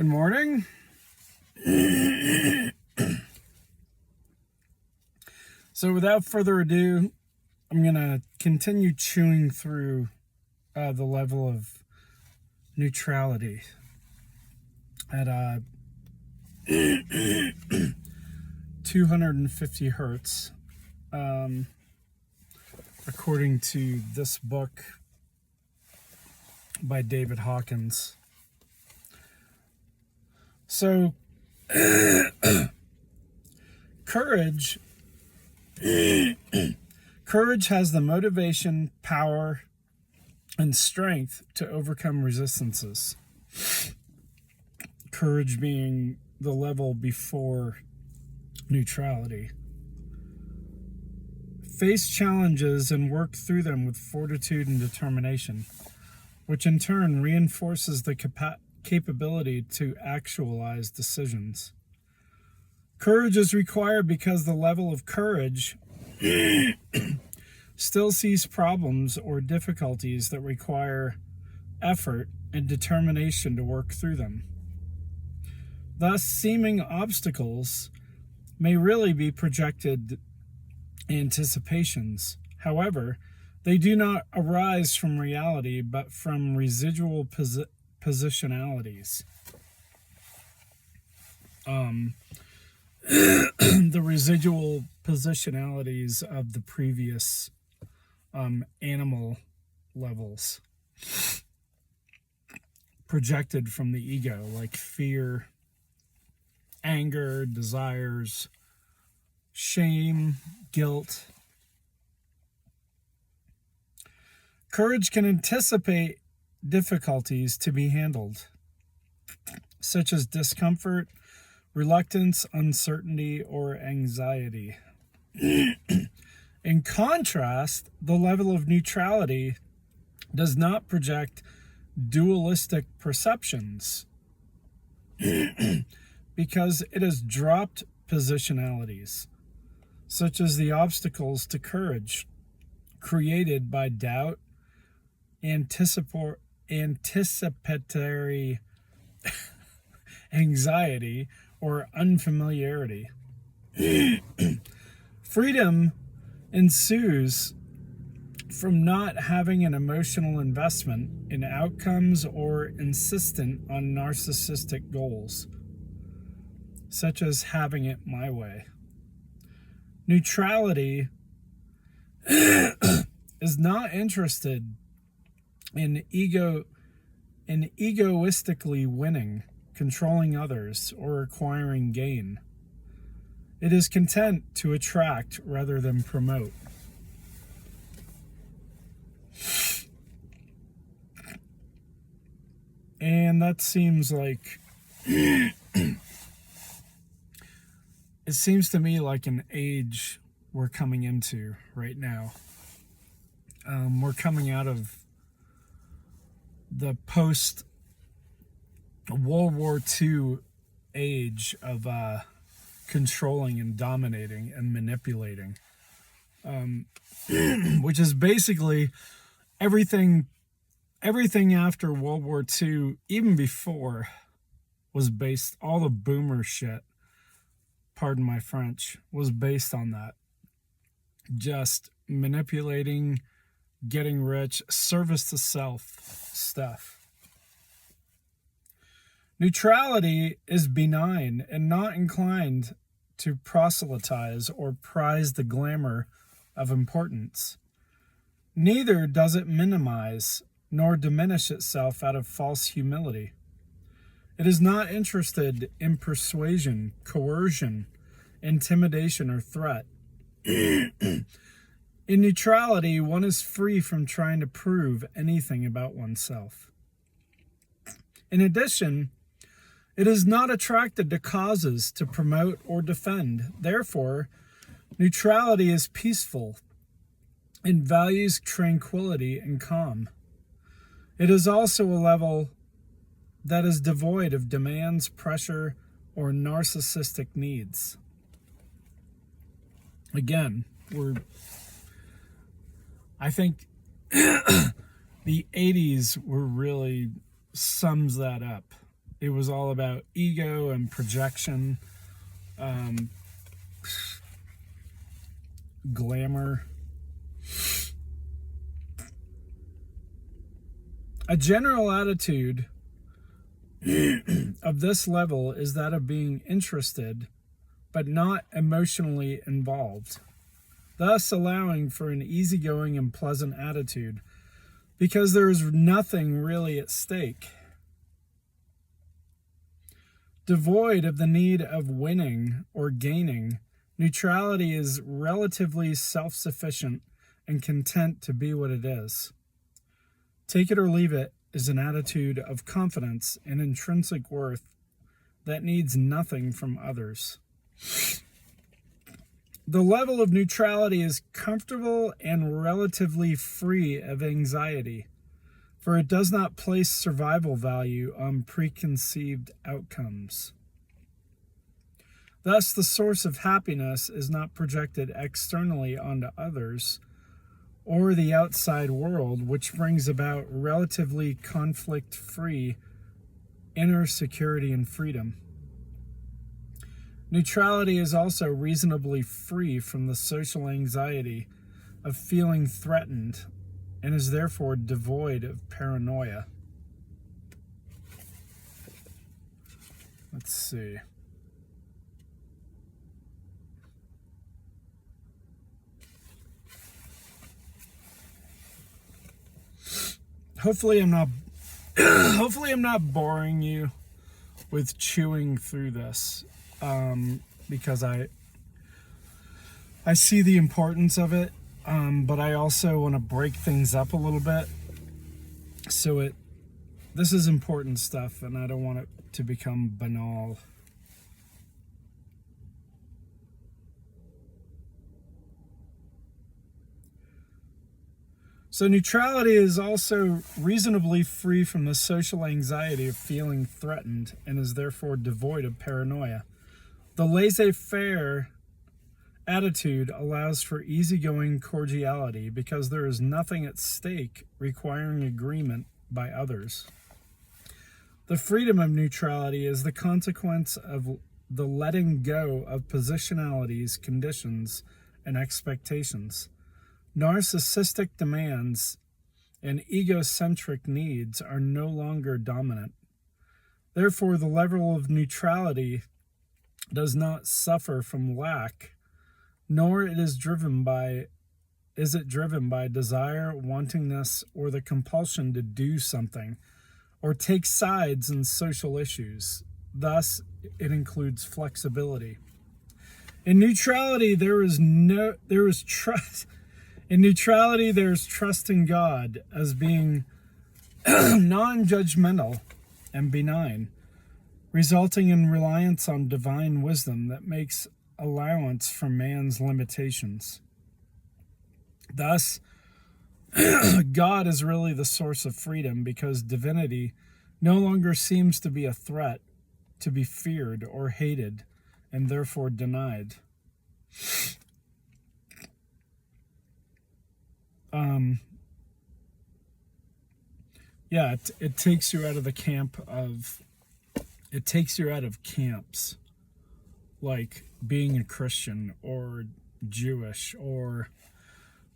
Good morning. So without further ado, I'm going to continue chewing through the level of neutrality at 250 hertz, according to this book by David Hawkins. So, courage has the motivation, power, and strength to overcome resistances. Courage being the level before neutrality. Face challenges and work through them with fortitude and determination, which in turn reinforces the capability to actualize decisions. Courage is required because the level of courage still sees problems or difficulties that require effort and determination to work through them. Thus, seeming obstacles may really be projected anticipations. However, they do not arise from reality, but from residual positionalities. The residual positionalities of the previous animal levels projected from the ego, like fear, anger, desires, shame, guilt. Courage can anticipate difficulties to be handled, such as discomfort, reluctance, uncertainty, or anxiety. In contrast, the level of neutrality does not project dualistic perceptions because it has dropped positionalities, such as the obstacles to courage created by doubt, anticipatory anxiety, or unfamiliarity. Freedom ensues from not having an emotional investment in outcomes or insistent on narcissistic goals, such as having it my way. Neutrality is not interested in egoistically winning, controlling others, or acquiring gain. It is content to attract rather than promote. And that seems like it seems to me like an age we're coming into right now. We're coming out of the post-World War II age of controlling and dominating and manipulating, which is basically everything after World War II, even before, was based, all the boomer shit, pardon my French, was based on that. Just manipulating, getting rich, service to self stuff. Neutrality is benign and not inclined to proselytize or prize the glamour of importance. Neither does it minimize nor diminish itself out of false humility. It is not interested in persuasion, coercion, intimidation, or threat. In neutrality, one is free from trying to prove anything about oneself. In addition, it is not attracted to causes to promote or defend. Therefore, neutrality is peaceful and values tranquility and calm. It is also a level that is devoid of demands, pressure, or narcissistic needs. Again, I think the 80s really sums that up. it was all about ego and projection, glamour. A general attitude of this level is that of being interested, but not emotionally involved, thus allowing for an easygoing and pleasant attitude, because there is nothing really at stake. Devoid of the need of winning or gaining, neutrality is relatively self-sufficient and content to be what it is. Take it or leave it is an attitude of confidence and intrinsic worth that needs nothing from others. The level of neutrality is comfortable and relatively free of anxiety, for it does not place survival value on preconceived outcomes. Thus, the source of happiness is not projected externally onto others or the outside world, which brings about relatively conflict-free inner security and freedom. Neutrality is also reasonably free from the social anxiety of feeling threatened and is therefore devoid of paranoia. Let's see. Hopefully I'm not boring you with chewing through this, because I see the importance of it, but I also want to break things up a little bit. So this is important stuff, and I don't want it to become banal. So neutrality is also reasonably free from the social anxiety of feeling threatened and is therefore devoid of paranoia. The laissez-faire attitude allows for easygoing cordiality because there is nothing at stake requiring agreement by others. The freedom of neutrality is the consequence of the letting go of positionalities, conditions, and expectations. Narcissistic demands and egocentric needs are no longer dominant. Therefore, the level of neutrality does not suffer from lack, nor is it driven by desire, wantingness, or the compulsion to do something, or take sides in social issues. Thus, it includes flexibility. In neutrality, there is trust. In neutrality, there's trust in God as being non-judgmental and benign, resulting in reliance on divine wisdom that makes allowance for man's limitations. Thus, God is really the source of freedom because divinity no longer seems to be a threat to be feared or hated and therefore denied. It takes you out of the camp of, it takes you out of camps like being a Christian or Jewish or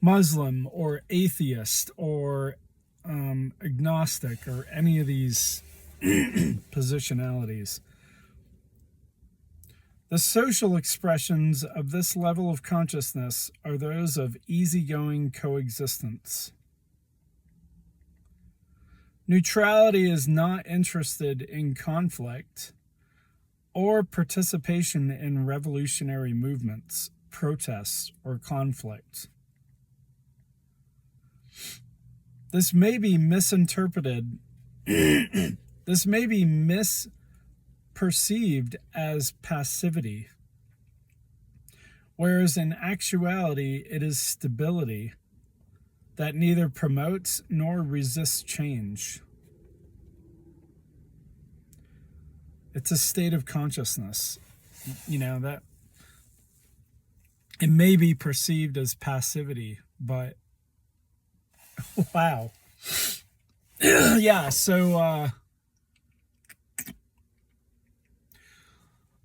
Muslim or atheist or agnostic or any of these positionalities. The social expressions of this level of consciousness are those of easygoing coexistence. Neutrality is not interested in conflict or participation in revolutionary movements, protests, or conflict. This may be misinterpreted. This may be misperceived as passivity, whereas in actuality it is stability that neither promotes nor resists change. It's a state of consciousness, that it may be perceived as passivity, but wow. Yeah, so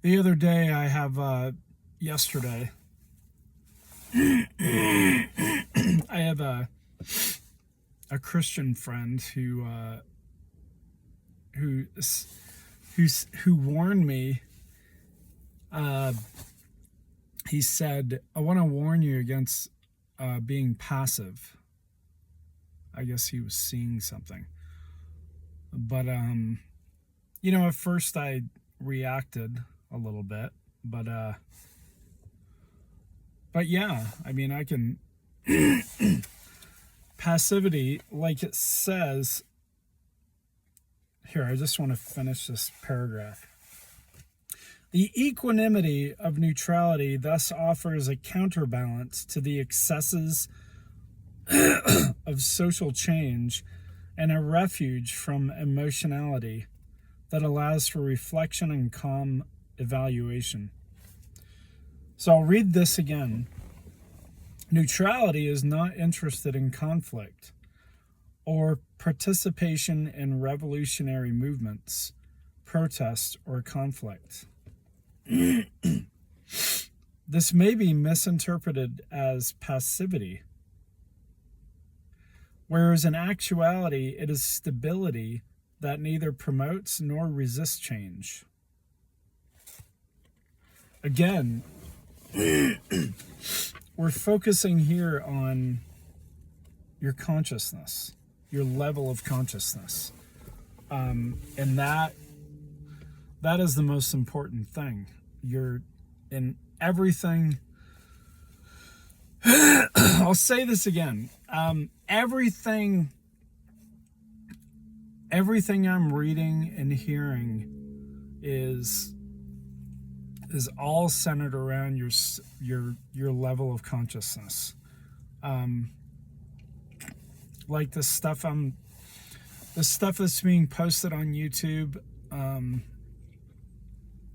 The other day, I have, yesterday, I have a Christian friend who warned me. He said, "I want to warn you against being passive." I guess he was seeing something, but at first I reacted a little bit, but yeah, I mean, I can passivity, like it says here. I just want to finish this paragraph. The equanimity of neutrality thus offers a counterbalance to the excesses of social change and a refuge from emotionality that allows for reflection and calm evaluation. So I'll read this again. Neutrality is not interested in conflict or participation in revolutionary movements, protest, or conflict. This may be misinterpreted as passivity, whereas in actuality it is stability that neither promotes nor resists change. Again, we're focusing here on your consciousness, your level of consciousness, and that is the most important thing. You're in everything. I'll say this again. Everything I'm reading and hearing is all centered around your level of consciousness. Like the stuff that's being posted on YouTube,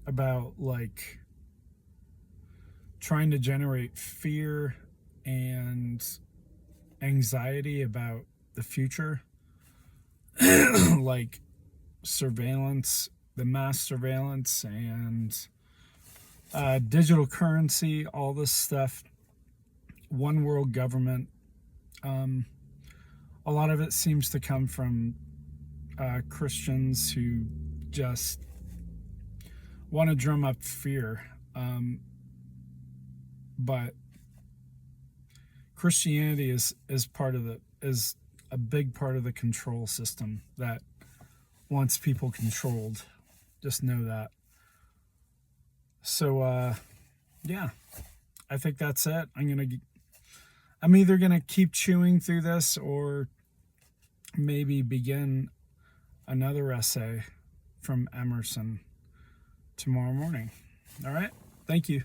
about like trying to generate fear and anxiety about the future, like surveillance, the mass surveillance, and digital currency, all this stuff, one world government. A lot of it seems to come from Christians who just want to drum up fear. But Christianity is a big part of the control system that wants people controlled. Just know that. So yeah, I think that's it. I'm either gonna keep chewing through this or maybe begin another essay from Emerson tomorrow morning. All right, thank you.